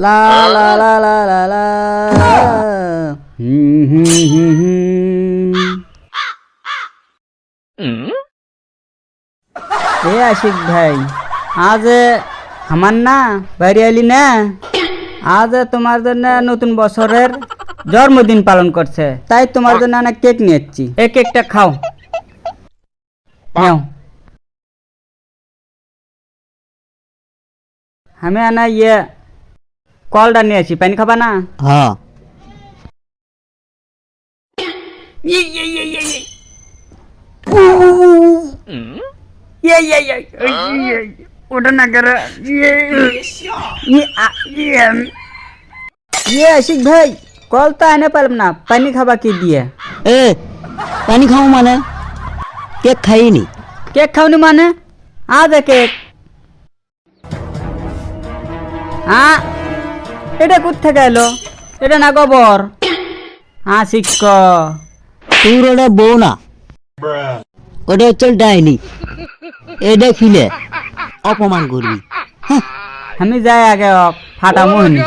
লা লা লা লা লা লা হুম হুম হুম হুম। এ আশিক ভাই, আজ আমার না বাইরে এলি না, আজ তোমার জন্য নতুন বছরের জন্মদিন পালন করছে, তাই তোমার জন্য অনেক কেক নিয়ে এসেছি। এই কেকটা খাও, নাও। আমি আনা কলটা নিয়ে আসি, পানি খাবা না? হ্যাঁ। ওটা না করে আশিক ভাই, কল তো আনে পারলাম না, পানি খাবা কি দিয়ে? এ পানি খাও মানে কেক খাইনি। কেক খাওনি মানে? আজ কেক এটা কোথেকে এলো? এটা না গোবর। শিক্ষ তোর ওটা বউ না, ওটা হচ্ছে ডাইনি। এটা খিলে অপমান করবি। আমি যাই আগে ফাটা মোহনি।